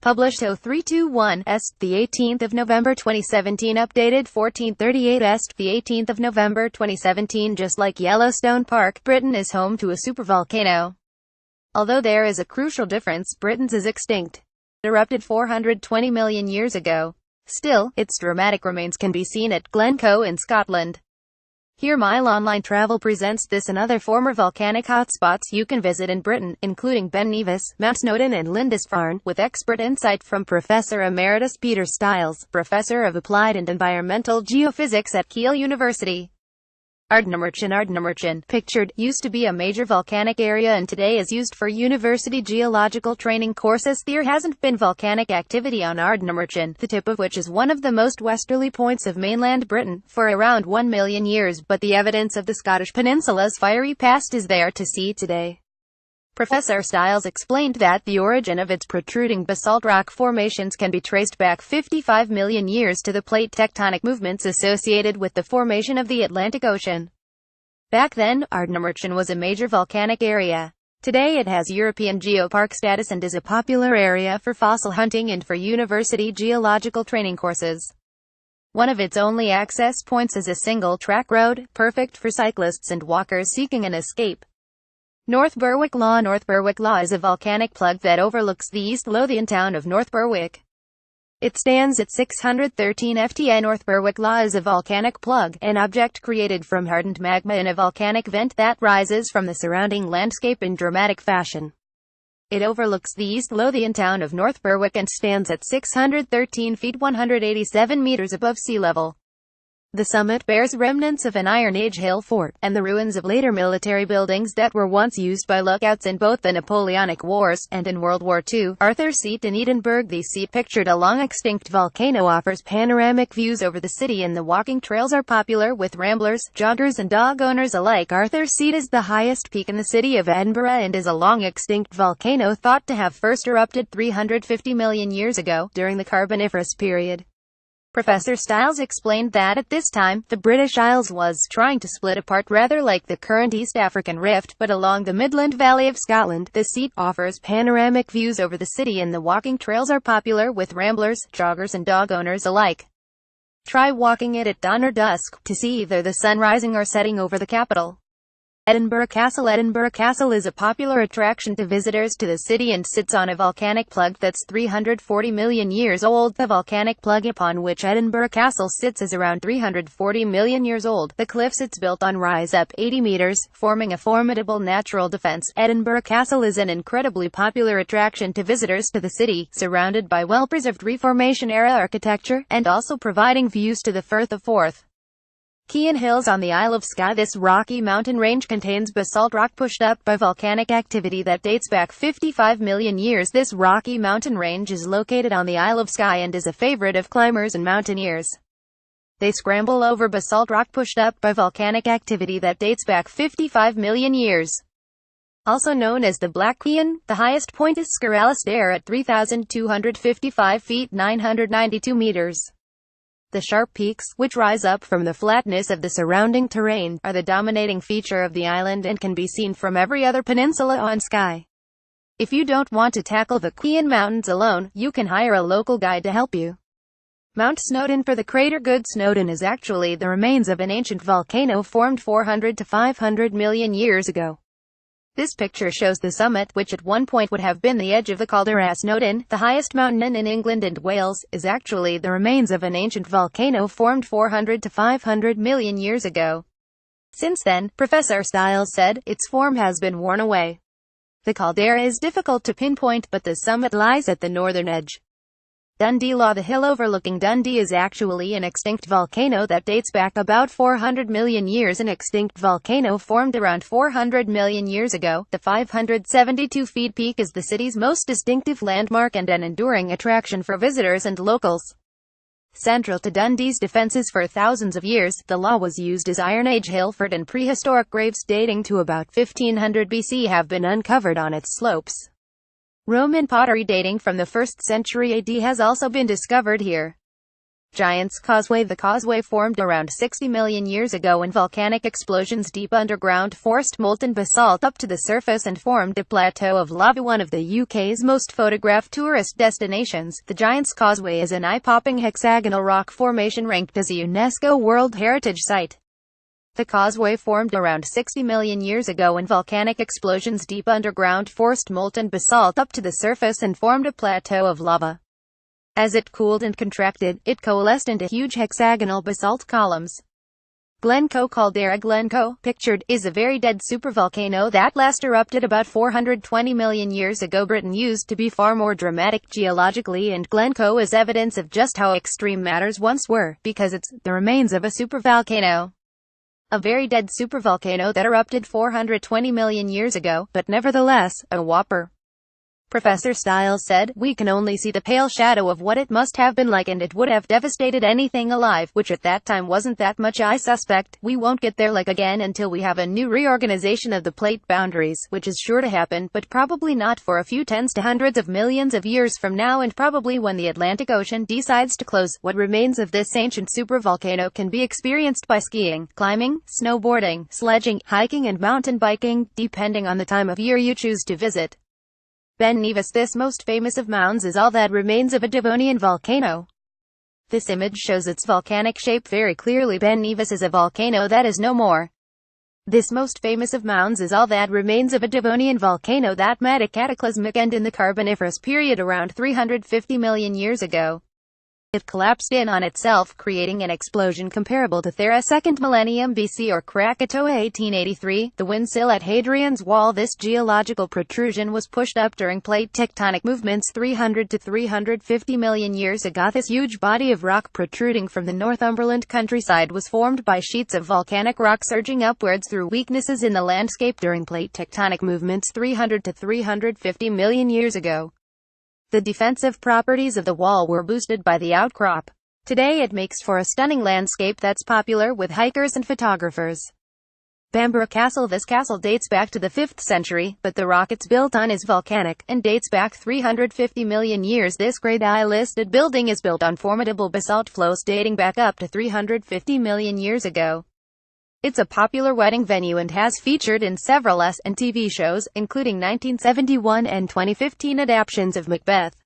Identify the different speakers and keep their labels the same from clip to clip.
Speaker 1: Published 0321 Est, the 18th of November 2017. Updated 1438 Est, the 18th of November 2017. Just like Yellowstone Park, Britain is home to a supervolcano. Although there is a crucial difference, Britain's is extinct. It erupted 420 million years ago. Still, its dramatic remains can be seen at Glen Coe in Scotland. Here MailOnline Travel presents this and other former volcanic hotspots you can visit in Britain, including Ben Nevis, Mount Snowdon and Lindisfarne, with expert insight from Professor Emeritus Peter Sty, Professor of Applied and Environmental Geophysics at Keele University. Ardnamurchan, pictured, used to be a major volcanic area and today is used for university geological training courses. There hasn't been volcanic activity on Ardnamurchan, the tip of which is one of the most westerly points of mainland Britain, for around 1 million years, but the evidence of the Scottish peninsula's fiery past is there to see today. Professor Sty explained that the origin of its protruding basalt rock formations can be traced back 55 million years to the plate tectonic movements associated with the formation of the Atlantic Ocean. Back then, Ardnamurchan was a major volcanic area. Today it has European Geopark status and is a popular area for fossil hunting and for university geological training courses. One of its only access points is a single-track road, perfect for cyclists and walkers seeking an escape. North Berwick Law is a volcanic plug that overlooks the East Lothian town of North Berwick. It stands at 613 ft. North Berwick Law is a volcanic plug, an object created from hardened magma in a volcanic vent that rises from the surrounding landscape in dramatic fashion. It overlooks the East Lothian town of North Berwick and stands at 613 feet 187 meters above sea level. The summit bears remnants of an Iron Age hill fort, and the ruins of later military buildings that were once used by lookouts in both the Napoleonic Wars, and in World War II. Arthur's Seat in Edinburgh. The seat, pictured a long-extinct volcano, offers panoramic views over the city and the walking trails are popular with ramblers, joggers and dog owners alike. Arthur's Seat is the highest peak in the city of Edinburgh and is a long-extinct volcano thought to have first erupted 350 million years ago, during the Carboniferous period. Professor Sty explained that at this time, the British Isles was trying to split apart rather like the current East African Rift, but along the Midland Valley of Scotland. The seat offers panoramic views over the city and the walking trails are popular with ramblers, joggers and dog owners alike. Try walking it at dawn or dusk, to see either the sun rising or setting over the capital. Edinburgh Castle is a popular attraction to visitors to the city and sits on a volcanic plug that's 340 million years old. The volcanic plug upon which Edinburgh Castle sits is around 340 million years old. The cliffs it's built on rise up 80 meters, forming a formidable natural defense. Edinburgh Castle is an incredibly popular attraction to visitors to the city, surrounded by well-preserved Reformation-era architecture, and also providing views to the Firth of Forth. Kean Hills on the Isle of Skye. This rocky mountain range contains basalt rock pushed up by volcanic activity that dates back 55 million years. This rocky mountain range is located on the Isle of Skye and is a favorite of climbers and mountaineers. They scramble over basalt rock pushed up by volcanic activity that dates back 55 million years. Also known as the Black Kean, the highest point is Scaralus Dare at 3,255 feet 992 meters. The sharp peaks, which rise up from the flatness of the surrounding terrain, are the dominating feature of the island and can be seen from every other peninsula on Skye. If you don't want to tackle the Kean Mountains alone, you can hire a local guide to help you. Mount Snowdon. For the greater good, Snowdon is actually the remains of an ancient volcano formed 400 to 500 million years ago. This picture shows the summit, which at one point would have been the edge of the caldera. Snowdon, the highest mountain in England and Wales, is actually the remains of an ancient volcano formed 400 to 500 million years ago. Since then, Professor Sty said, its form has been worn away. The caldera is difficult to pinpoint, but the summit lies at the northern edge. Dundee Law. The hill overlooking Dundee is actually an extinct volcano that dates back about 400 million years. An extinct volcano formed around 400 million years ago. The 572 feet peak is the city's most distinctive landmark and an enduring attraction for visitors and locals. Central to Dundee's defenses for thousands of years, the Law was used as Iron Age hill fort, and prehistoric graves dating to about 1500 BC have been uncovered on its slopes. Roman pottery dating from the 1st century AD has also been discovered here. Giant's Causeway. The causeway formed around 60 million years ago when volcanic explosions deep underground forced molten basalt up to the surface and formed a plateau of lava. One of the UK's most photographed tourist destinations, the Giant's Causeway is an eye-popping hexagonal rock formation ranked as a UNESCO World Heritage Site. The causeway formed around 60 million years ago when volcanic explosions deep underground forced molten basalt up to the surface and formed a plateau of lava. As it cooled and contracted, it coalesced into huge hexagonal basalt columns. Glen Coe caldera. Glen Coe, pictured, is a very dead supervolcano that last erupted about 420 million years ago. Britain used to be far more dramatic geologically, and Glen Coe is evidence of just how extreme matters once were, because it's the remains of a supervolcano. A very dead supervolcano that erupted 420 million years ago, but nevertheless, a whopper. Professor Sty said, "We can only see the pale shadow of what it must have been like, and it would have devastated anything alive, which at that time wasn't that much. I suspect we won't get there like again until we have a new reorganization of the plate boundaries, which is sure to happen, but probably not for a few tens to hundreds of millions of years from now, and probably when the Atlantic Ocean decides to close. What remains of this ancient supervolcano can be experienced by skiing, climbing, snowboarding, sledging, hiking and mountain biking, depending on the time of year you choose to visit." Ben Nevis. This most famous of mounds is all that remains of a Devonian volcano. This image shows its volcanic shape very clearly. Ben Nevis is a volcano that is no more. This most famous of mounds is all that remains of a Devonian volcano that met a cataclysmic end in the Carboniferous period around 350 million years ago. It collapsed in on itself, creating an explosion comparable to Thera's 2nd millennium BC or Krakatoa 1883, the windsill at Hadrian's Wall. This geological protrusion was pushed up during plate tectonic movements 300 to 350 million years ago. This huge body of rock protruding from the Northumberland countryside was formed by sheets of volcanic rock surging upwards through weaknesses in the landscape during plate tectonic movements 300 to 350 million years ago. The defensive properties of the wall were boosted by the outcrop. Today it makes for a stunning landscape that's popular with hikers and photographers. Bamborough Castle. This castle dates back to the 5th century, but the rock it's built on is volcanic, and dates back 350 million years. This Grade I listed building is built on formidable basalt flows dating back up to 350 million years ago. It's a popular wedding venue and has featured in several S&TV shows, including 1971 and 2015 adaptations of Macbeth.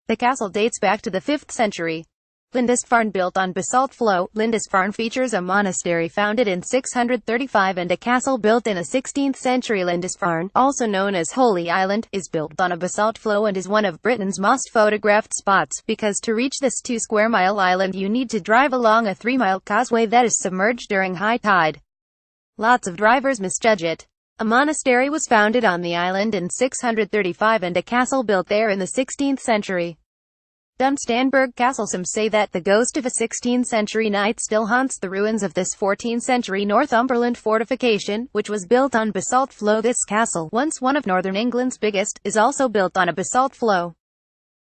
Speaker 1: The castle dates back to the 5th century. Lindisfarne. Built on basalt flow, Lindisfarne features a monastery founded in 635 and a castle built in the 16th century. Lindisfarne, also known as Holy Island, is built on a basalt flow and is one of Britain's most photographed spots, because to reach this 2-square-mile island you need to drive along a 3-mile causeway that is submerged during high tide. Lots of drivers misjudge it. A monastery was founded on the island in 635 and a castle built there in the 16th century. Dunstanburgh Castle. Some say that the ghost of a 16th-century knight still haunts the ruins of this 14th-century Northumberland fortification, which was built on basalt flow. This castle, once one of northern England's biggest, is also built on a basalt flow.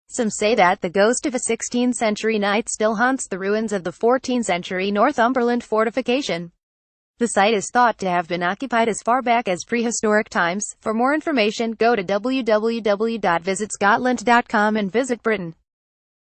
Speaker 1: Some say that the ghost of a 16th-century knight still haunts the ruins of the 14th-century Northumberland fortification. The site is thought to have been occupied as far back as prehistoric times. For more information, go to www.visitscotland.com and visit Britain.